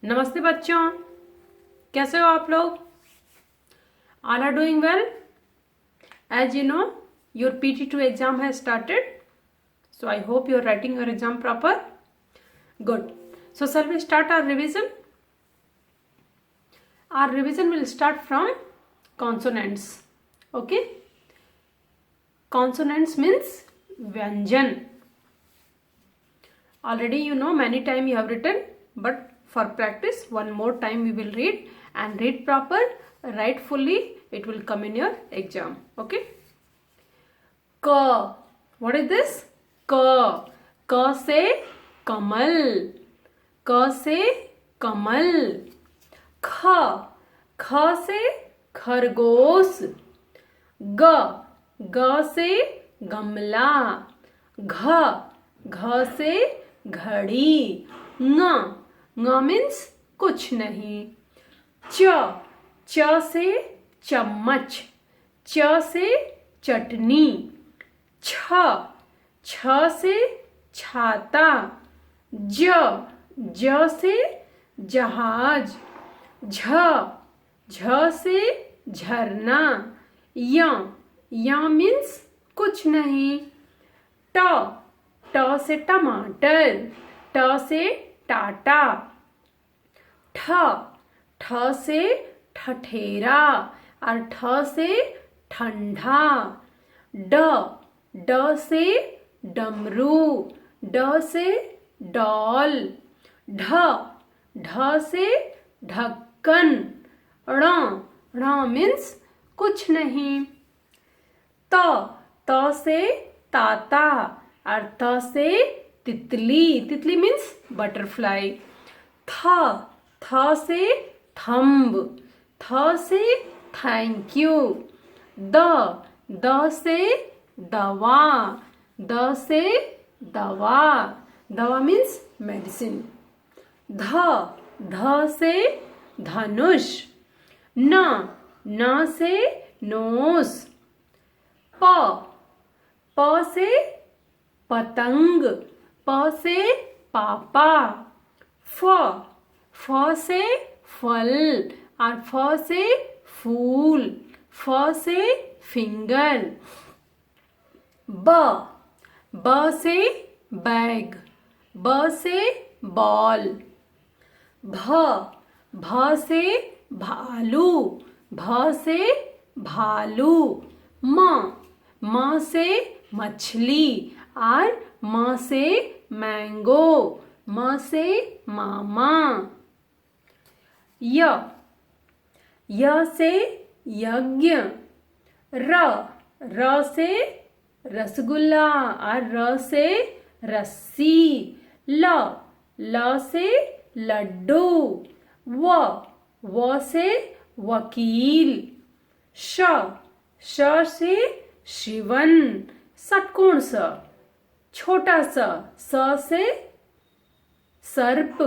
नमस्ते बच्चों, कैसे हो आप लोग? All are doing well? As you know, your PT2 exam has started. So I hope you are writing your exam proper. Good. So shall we start our revision? Our revision will start from consonants. Okay? Consonants means vyanjan. Already you know, many times you have written, but for practice one more time we will read and read proper, write fully. It will come in your exam. Okay? Ka. What is this? Ka. Ka se kamal. Ka se kamal. Kha. Kha se खरगोश. ग. ग से गमला. घ. घ से घड़ी. ङ. ङ मीन्स कुछ नहीं. च. च से चम्मच. च से चटनी. छ. छ से छाता. ज. ज से जहाज. झ. झ से झरना. य. य मीन्स कुछ नहीं. ट. ट से टमाटर. ट से टाटा. ठ. ठ से ठठेरा और ठ से ठंडा. ड. ड से डमरू. ड से डॉल. ढ. ढ से ढक्कन. ण. ण मीन्स कुछ नहीं. त. त से ताता और त से तितली. तितली मीन्स बटरफ्लाई. थ. थ से थंब. थ से थैंक यू. द. द से दवा. द से दवा. दवा मीन्स मेडिसिन. ध. ध से धनुष. न. न से नोस. प. प से पतंग. प से पापा. फ. फ से फल और फ से फूल. फ से फिंगर. ब. ब से बैग. ब से बॉल. भ. भ से भालू. भ से भालू. म. म से मछली और म से मैंगो. म से मामा. य. य से यज्ञ. र. र से रसगुल्ला और र से रस्सी. ल. ल से लड्डू. व. व से वकील. श. श से शिवन षटकोण स. छोटा स. स से सर्प.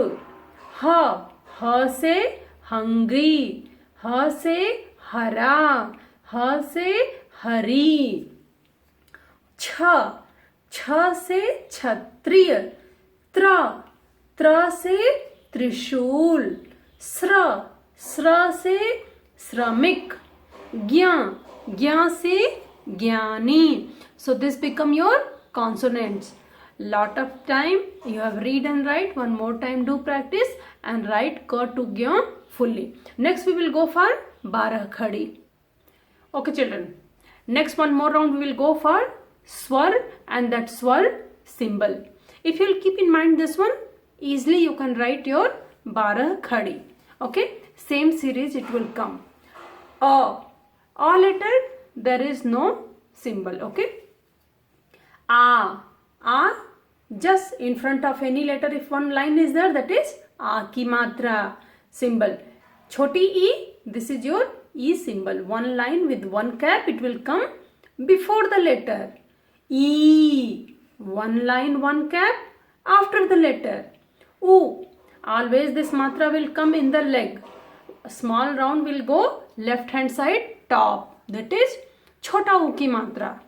ह. ह से हंग्री. ह से हरा. ह से हरी. छ. छ से क्षत्रिय. त्र. त्र से त्रिशूल. स्र. स्र से श्रमिक. ज्ञ. ज्ञ से ज्ञानी. So this become your consonants. Lot of time you have read and write. One more time do practice and write K to Gya fully. Next we will go for Barah Khadi. Okay children. Next one more round we will go for Swar and that Swar symbol. If you will keep in mind this one, easily you can write your Barah Khadi. Okay. Same series it will come. A letter there is no symbol. Okay. A just in front of any letter if one line is there, that is A ki matra symbol. Choti E, this is your E symbol. One line with one cap, it will come before the letter. E, one line, one cap after the letter. U, always this matra will come in the leg. A small round will go left hand side top. That is chota U ki matra.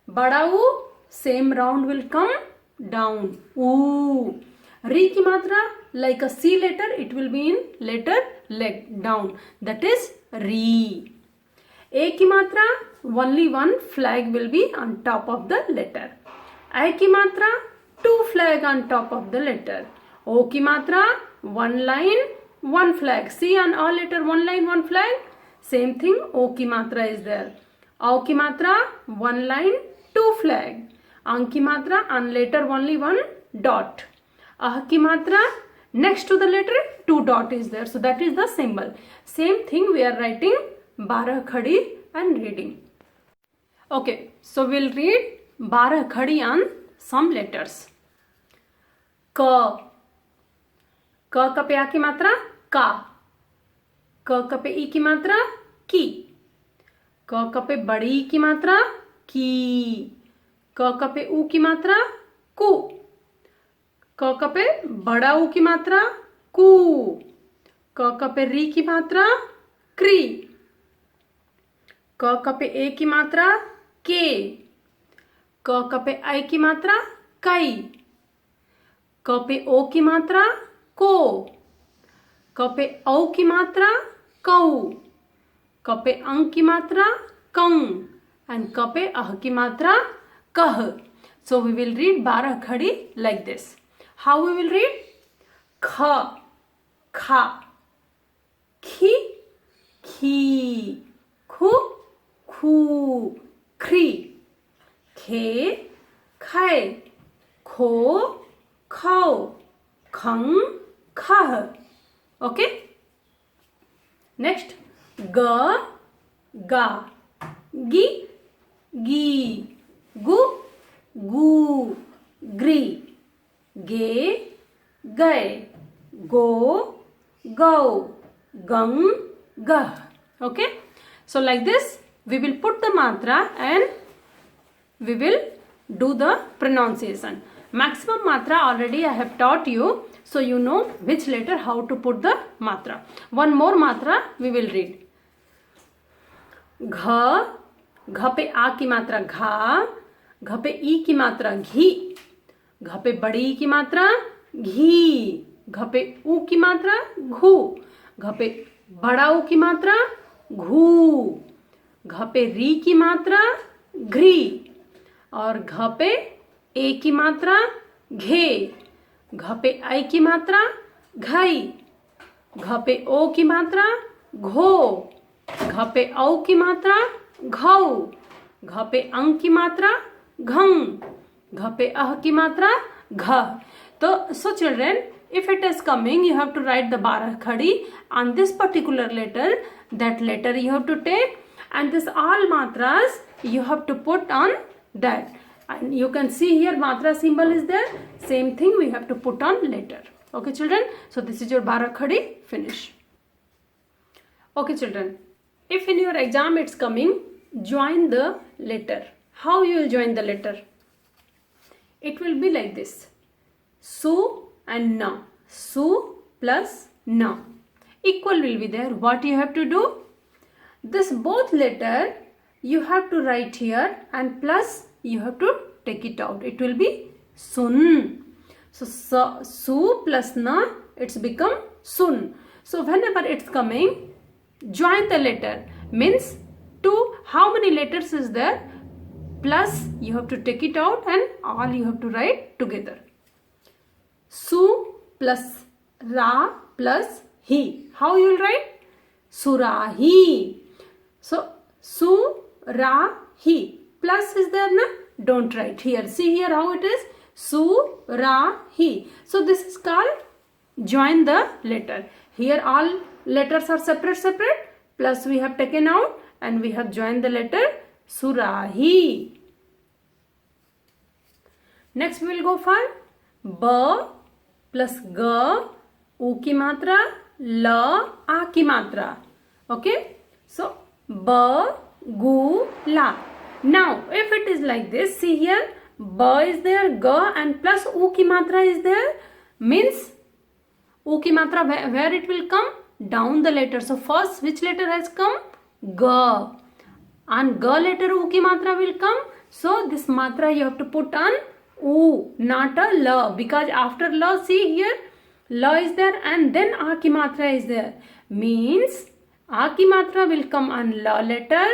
Bada U, same round will come down. U. री की मात्रा like a C letter, it will be in letter leg down. That is re. A की मात्रा only one flag will be on top of the letter. I की मात्रा two flag on top of the letter. O की मात्रा one line one flag. See on all letter one line one flag. Same thing O की मात्रा is there. औ की मात्रा one line two flag. अंग की मात्रा on letter only one dot. अह की मात्रा next to the letter two dot is there. So that is the symbol. Same thing we are writing 12 khadi and reading. Okay, so we'll read 12 khadi on some letters. K. K का पे आ की मात्रा का. क का पे ई की मात्रा की. क का पे बड़ी ई की मात्रा की. क का पे ऊ की मात्रा कु. क का पे बड़ा ऊ की मात्रा कु. क का पे री की मात्रा क्री. क का पे ए की मात्रा के. क का पे आई की मात्रा कई. क पे ओ की मात्रा को. क पे औ की मात्रा कौ. क पे अंग की मात्रा कं. एंड क पे अह की मात्रा कह. So we will read 12 khadi like this. How we will read? ख, खा. खी, खी. खु, खू. ख्री. खे, खे. खो, खौ. खं, खह. Okay? Next. ग, गा. गी, गी. गु, गू. ग्री. गे, गए. गो, गौ. गंग, गह. Okay? So like this we will put the matra and we will do the pronunciation. Maximum matra already I have taught you, so you know which letter how to put the matra. One more matra we will read. घ, घ पे आ की मात्रा घा. घ पे ई की मात्रा घी. घ पे बड़ी ई की मात्रा घी. घ पे ऊ की मात्रा घू. घ पे बड़ा ऊ की मात्रा घू. घ पे री की मात्रा घ्री. और घ पे ए की मात्रा घे. घ पे आई की मात्रा घई. घ पे ओ की मात्रा घो. घ पे औ की मात्रा घौ. घ पे अंग की मात्रा घंग. घ पे अह की मात्रा घ. तो so children, if it is coming, you have to write the 12 khadi on this particular letter. That letter you have to take, and this all matras you have to put on that. And you can see here matra symbol is there. Same thing we have to put on letter. Okay children, so this is your 12 khadi finish. Okay children, if in your exam it's coming, join the letter. How you will join the letter? It will be like this. Su and na. Su plus na. Equal will be there. What you have to do? This both letter you have to write here and plus you have to take it out. It will be sun. So su plus na, it's become sun. So whenever it's coming, join the letter. Means two, how many letters is there? Plus you have to take it out and all you have to write together. Su plus ra plus hi. How you will write? Surahi. So su ra hi. Plus is there na? Don't write here. See here how it is. Su ra hi. So this is called join the letter. Here all letters are separate. Plus we have taken out and we have joined the letter Surahi. Next we will go for B plus G, U की मात्रा, L, A की मात्रा. Okay? So B, Gu, La. Now if it is like this, see here, B is there, G and plus U की मात्रा is there. Means U की मात्रा where it will come? Down the letter. So first which letter has come? G. On G letter U की मात्रा will come. So this matra you have to put on U, not a L, because after L, see here la is there and then a ki matra is there. Means a ki matra will come on la letter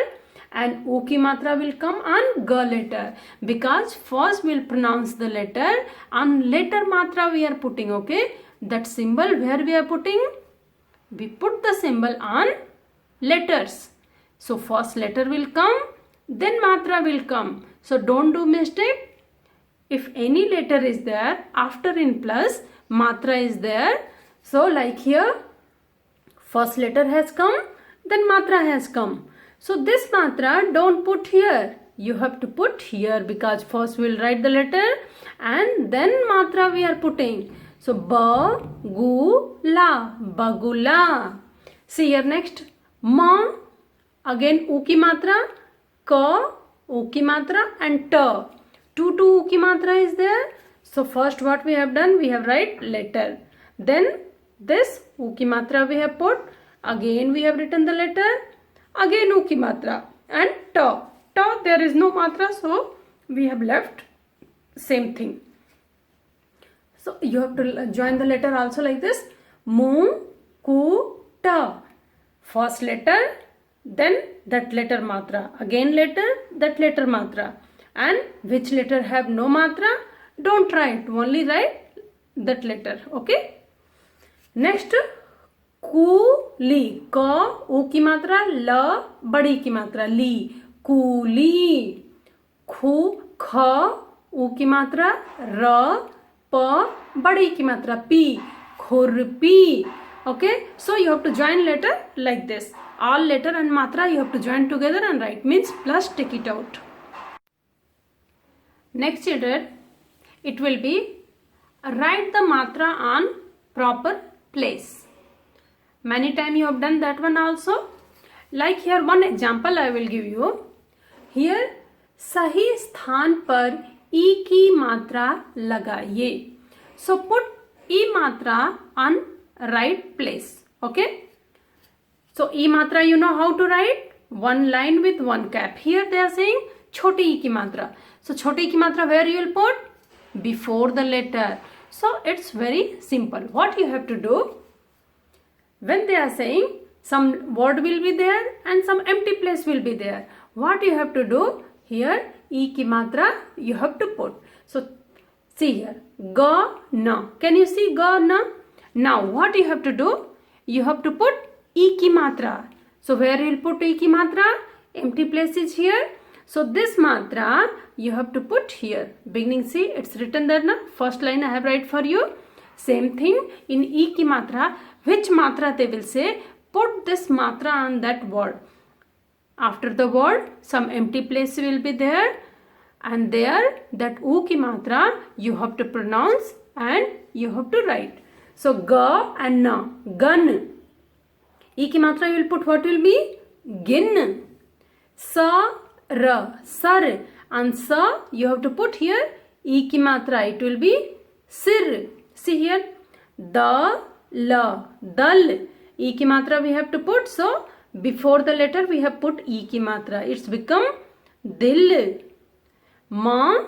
and o ki matra will come on ga letter, because first we'll pronounce the letter on letter matra we are putting. Okay, that symbol where we are putting, we put the symbol on letters. So first letter will come, then matra will come. So don't do mistake. If any letter is there, after in plus matra is there. So like here, first letter has come, then matra has come. So this matra don't put here, you have to put here, because first we'll write the letter and then matra we are putting. So ba gu la, bagula. See here next, ma, again u ki matra, ka u ki matra and ta. Two u ki matra is there. So first what we have done, we have write letter, then this u ki matra we have put, again we have written the letter, again u ki matra and ta. Ta there is no matra, so we have left same thing. So you have to join the letter also like this, mu ku ta. First letter, then that letter matra, again letter, that letter matra. And which letter have no matra, don't write, only write that letter. Okay, next coolie, क ऊ की मात्रा, ल बड़ी की मात्रा, ली, coolie. खू ख ऊ की मात्रा, र प बड़ी की मात्रा, पी, खुरपी. Okay, so you have to join letter like this. All letter and matra you have to join together and write, means plus take it out. Next children, it will be write the matra on proper place. Many times you have done that one also. Like here one example I will give you. Here सही स्थान पर ई की मात्रा लगाइए. So put ई मात्रा on right place. Okay. So ई मात्रा you know how to write? One line with one cap. Here they are saying छोटी ई की मात्रा. So छोटी की मात्रा where you will put? Before the letter. So it's very simple. What you have to do? When they are saying some word will be there and some empty place will be there. What you have to do? Here E ki matra you have to put. So see here. Ga na. Can you see ga na? Now what you have to do? You have to put E ki matra. So where you will put E ki matra? Empty place is here. So this matra you have to put here. Beginning see it's written there na. First line I have write for you. Same thing in E ki matra. Which matra they will say? Put this matra on that word. After the word some empty place will be there. And there that U ki matra you have to pronounce and you have to write. So ga and na. Gun. E ki matra you will put what will be? Gin. Sa. Ra, sar, and sa you have to put here E ki matra, it will be sir. See here, da, la, dal, E ki matra we have to put. So before the letter we have put E ki matra, it's become dil. Ma,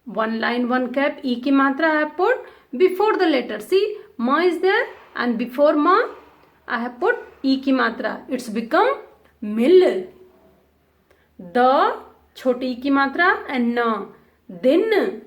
one line one cap, E ki matra I have put before the letter. See, ma is there and before ma I have put E ki matra, it's become mill. The choti ki matra and na. Then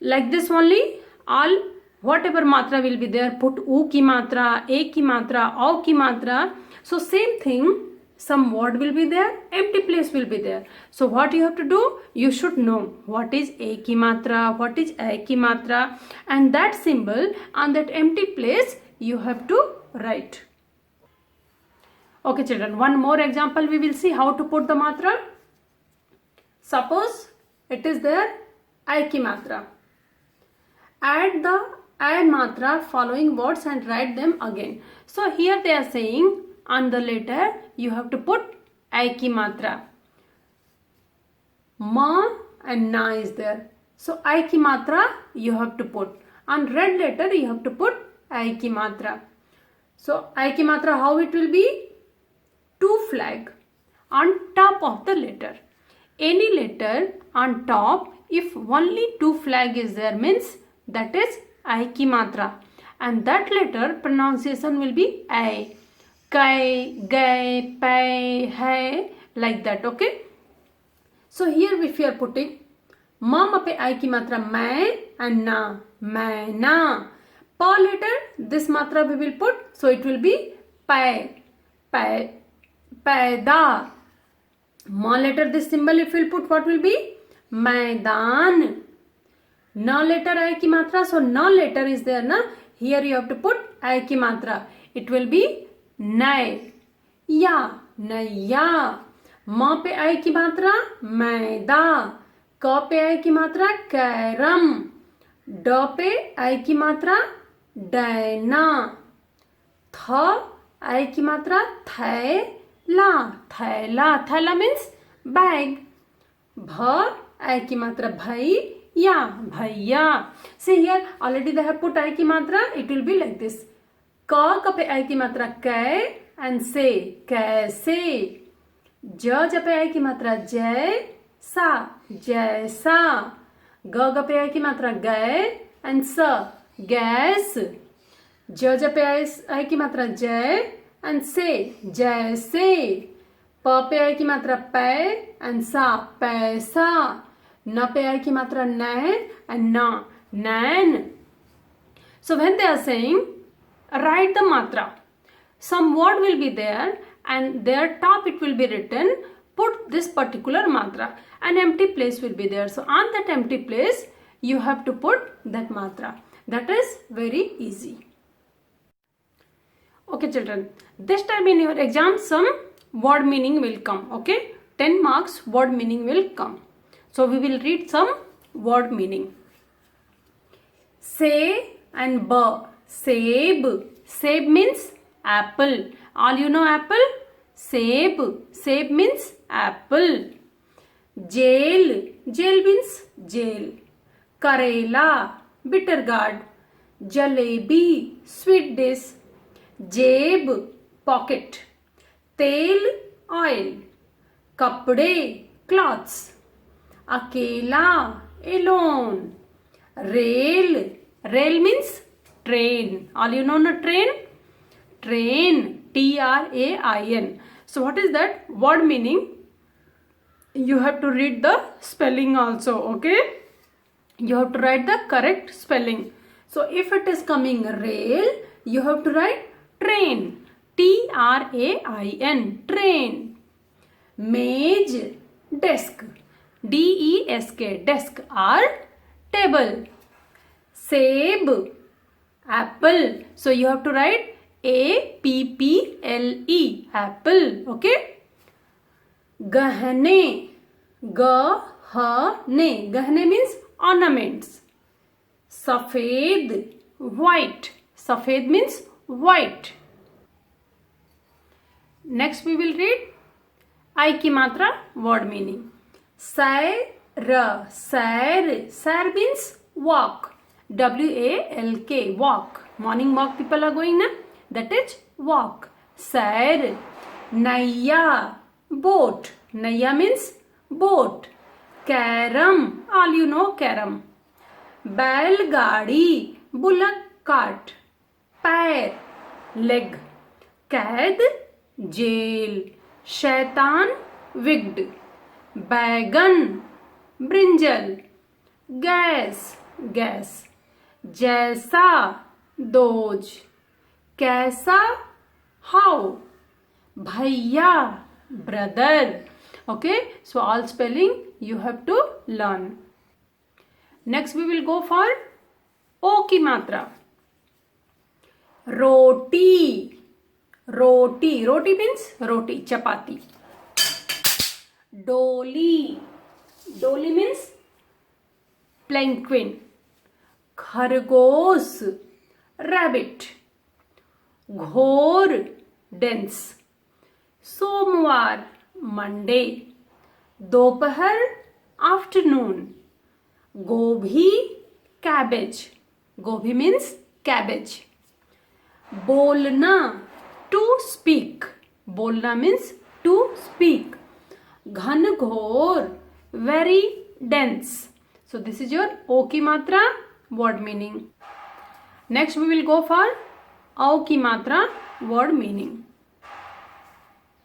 like this only all whatever matra will be there, put U ki matra, A ki matra, Au ki matra. So same thing, some word will be there, empty place will be there. So what you have to do? You should know what is A ki matra, what is A ki matra, and that symbol on that empty place you have to write. Okay children, one more example we will see how to put the matra. Suppose it is there I ki matra. Add the I matra following words and write them again. So here they are saying on the letter you have to put I ki matra. Ma and na is there. So I ki matra you have to put. On red letter you have to put I ki matra. So I ki matra how it will be? Two flag on top of the letter. Any letter on top, if only two flag is there means that is I ki matra. and that letter pronunciation will be A. Kai, gai, pai, hai, like that. Okay. So here if you are putting ma पे I की मात्रा मैं and na, मैं ना. Pa letter, this matra we will put, so it will be pai, pai, paida. Ma letter, this symbol if we will put, what will be? Maidan. Na letter I की मात्रा, so na letter is there na. Here you have to put I की मात्रा. It will be nay, ya, naya. Ma पे I की मात्रा मैदा. क पे I की मात्रा कैरम. ड पे I की मात्रा डैना. थ I की मात्रा थैला, थैला. थैला मीन्स बैग. भ I की मात्रा भैया, भैया. See here already they have put I की मात्रा. It will be like this. क पे I की मात्रा कै and से, कैसे. ज पे I की मात्रा जय सा, जैसा. ग पे I की मात्रा गए and स, गैस. ज पे I की मात्रा जय and से, जैसे. प पे I की मात्रा पै and सा, पैसा. न पे I की मात्रा नै and ना, नैन. So when they are saying write the matra, some word will be there and their top it will be written, put this particular matra. An empty place will be there. So on that empty place you have to put that matra. That is very easy. Okay children, this time in your exam some word meaning will come. Okay, 10 marks word meaning will come. So we will read some word meaning. Se and ba. Seb. Seb means apple. All you know apple? Seb. Seb means apple. Jail. Jail means jail. Karela. Bitter gourd. Jalebi. Sweet dish. Jeb. Pocket. Tel. Oil. Kapde. Cloths. Akela. Alone. Rail. Rail means train. All you know na train? Train. Train. So what is that word meaning? You have to read the spelling also. Okay. You have to write the correct spelling. So if it is coming rail, you have to write train. Train. Train. Mage. Desk. Desk. Desk or table. Seb. Apple. So you have to write A-P-P-L-E. Apple. Okay. Gahne. Gahne. Gahne means ornaments. Safed. White. Safed means white. Next we will read I की मात्रा word meaning. Sair. Sair. Sair means walk. W-A-L-K. Walk. Morning walk people are going na. That is walk. Sair. Naya. Boat. Naya means boat. Carom. All you know carom. Bailgadi. Bullock cart. Pair. Leg. Kaid. Jail. Shaitan. Wigged. Bagan. Brinjal. Gas. Gas. जैसा those. कैसा how. भैया brother. Okay, so all spelling you have to learn. Next we will go for O की मात्रा. रोटी. रोटी. रोटी means roti, chapati. डोली. डोली means penguin. खरगोश. Rabbit. घोर. Dense. सोमवार. मंडे. दोपहर. आफ्टरनून. गोभी. कैबेज. गोभी मीन्स कैबेज. बोलना. To speak. बोलना मीन्स टू स्पीक. घनघोर. Very dense. So this is your O की मात्रा word meaning. Next we will go for औ की मात्रा word meaning.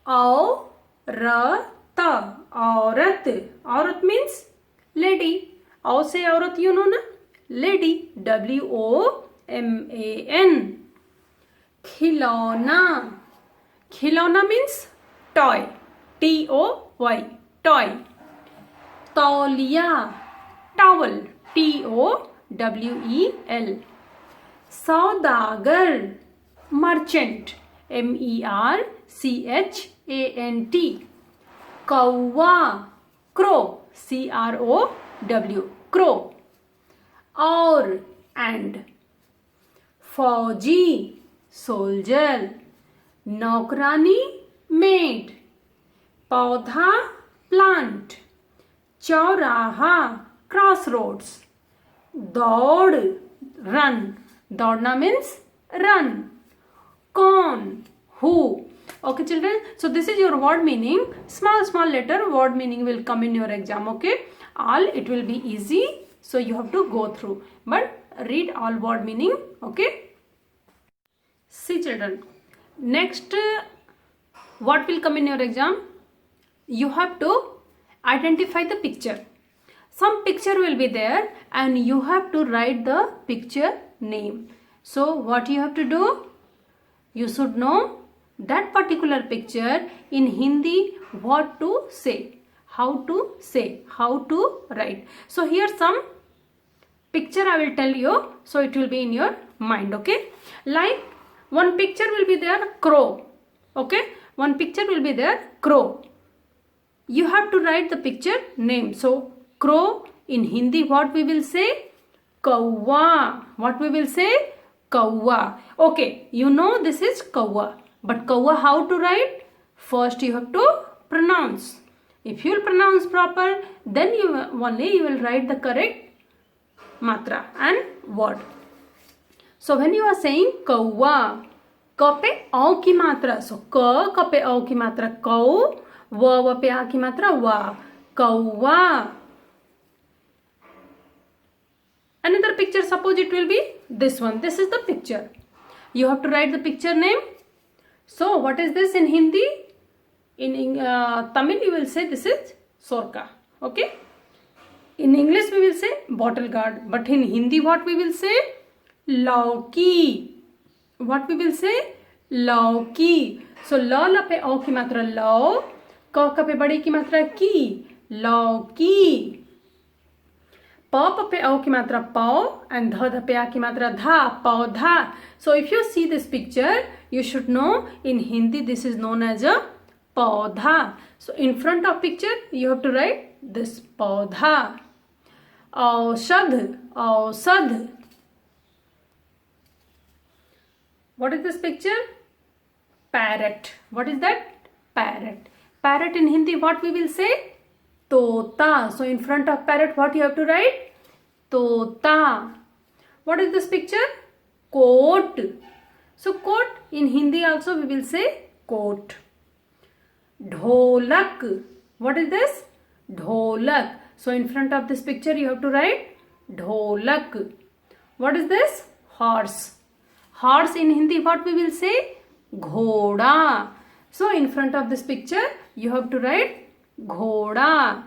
औरत, औरत, औरत means lady. औ से औरत you know ना, lady, WOMAN. खिलौना, खिलौना means toy, TOY, toy. तौलिया, towel, TOWEL. सौदागर, merchant, MERCHANT. कौवा, crow, CROW, crow. और and. फौजी, soldier. नौकरानी, maid. पौधा, plant. चौराहा, crossroads. दौड़, run. दौड़ना means run. कौन, who. Okay children, so this is your word meaning. Small letter word meaning will come in your exam. Okay, all it will be easy, so you have to go through, but read all word meaning. Okay, see children, next what will come in your exam? You have to identify the picture. Some picture will be there and you have to write the picture name. So what you have to do? You should know that particular picture in Hindi, what to say, how to say, how to write. So here some picture I will tell you, so it will be in your mind. Okay, like one picture will be there, crow. Okay, one picture will be there, crow. You have to write the picture name. So crow in Hindi, what we will say? Kauwa. What we will say? Kauwa. Okay, you know this is kauwa. But kauwa how to write? First you have to pronounce. If you will pronounce proper, then you will write the correct matra and word. So when you are saying kauwa, ka pe au ki matra. So ka pe au ki matra kau, wa pe a ki matra wa. Kauwa. Another picture, suppose it will be this one. This is the picture. You have to write the picture name. So what is this in Hindi? In Tamil you will say this is Sorka. Okay. In English we will say bottle guard. But in Hindi what we will say? Lauki. What we will say? Lauki. So la pe au ki matra lau. Ka pe badi ki matra ki. Lauki. Pa pe au ki matra pau and dha pe a ki matra dha, paudha. So if you see this picture, you should know in Hindi this is known as a paudha. So in front of picture you have to write this paudha. Aushadh, ausadh. What is this picture? Parrot. What is that? Parrot. Parrot in Hindi what we will say? Tota. So in front of parrot what you have to write? Tota. What is this picture? Coat. So coat in Hindi also we will say coat. Dholak. What is this? Dholak. So in front of this picture you have to write dholak. What is this? Horse. Horse in Hindi what we will say? Ghoda. So in front of this picture you have to write Ghoda.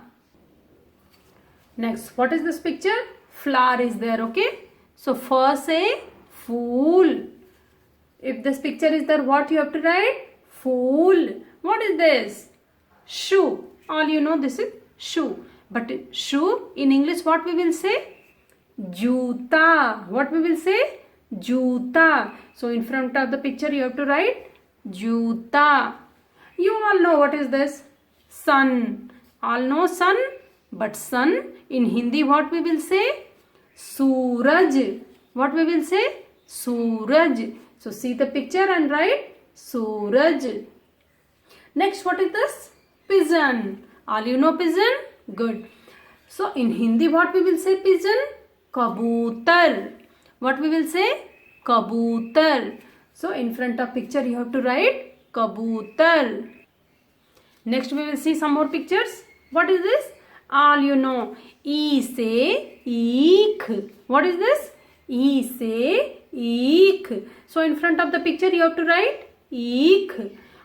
Next, what is this picture? Flower is there, okay? So first say fool. If this picture is there, what you have to write? Fool. What is this? Shoe. All you know this is shoe. But shoe in English what we will say? Juta. What we will say? Juta. So in front of the picture you have to write Juta. You all know what is this? Sun. All know sun, but sun in Hindi what we will say? Suraj. What we will say? Suraj. So see the picture and write Suraj. Next, what is this? Pigeon. All you know pigeon? Good. So in Hindi what we will say pigeon? Kabutar. What we will say? Kabutar. So in front of picture you have to write Kabutar. Next we will see some more pictures. What is this? All you know. E say eek. What is this? E say Eek. So in front of the picture you have to write eek.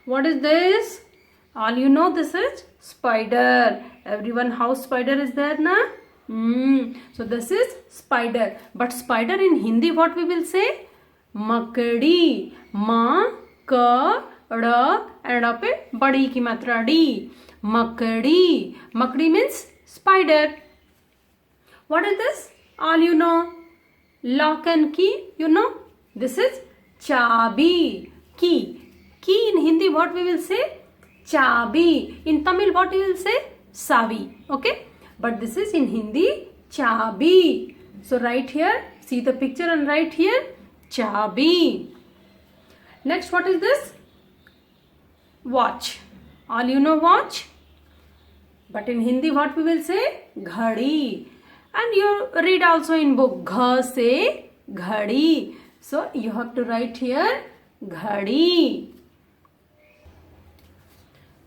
What is this? All you know, this is spider. Everyone house spider is there na? So this is spider. But spider in Hindi what we will say? Makdi. Ma, ka, da and up a badi ki matra di. Makdi. Makdi means spider. What is this? All you know. Lock and key, you know. This is chabi. Key. Key in Hindi what we will say? Chabi. In Tamil what we will say? Savi. Okay. But this is in Hindi chabi. So write here. See the picture and write here. Chabi. Next what is this? Watch. All you know watch. But in Hindi what we will say? Ghadi. And you read also in book. Gha se ghadi. So you have to write here ghadi.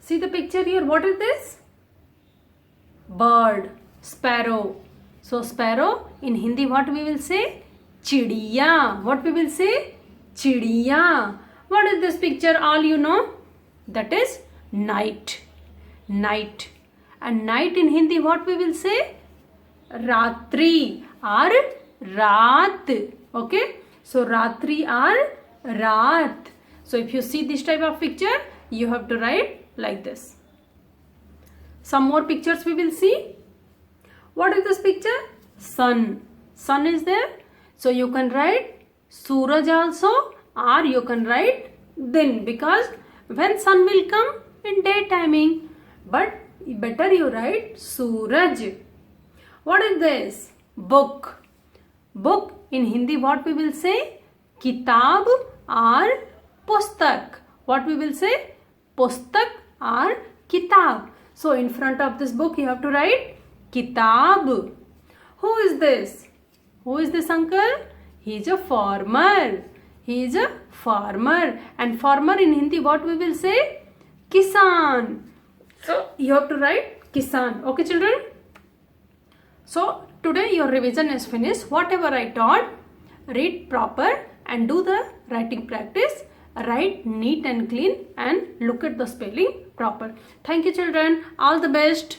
See the picture here. What is this? Bird. Sparrow. So sparrow in Hindi what we will say? Chidiya. What we will say? Chidiya. What is this picture? All you know? That is night. Night. And night in Hindi what we will say? Ratri or Raat. Okay. So Ratri or Raat. So if you see this type of picture, you have to write like this. Some more pictures we will see. What is this picture? Sun. Sun is there. So you can write Suraj also, or you can write Din, because when sun will come in day timing. But better you write Suraj. What is this? Book. Book in Hindi what we will say? Kitab or Pustak. What we will say? Pustak or Kitab. So in front of this book you have to write Kitab. Who is this? Who is this uncle? He is a farmer. He is a farmer. And farmer in Hindi what we will say? Kisan. So you have to write Kisan. Okay children? So today your revision is finished. Whatever I taught, read proper and do the writing practice. Write neat and clean and look at the spelling proper. Thank you children. All the best.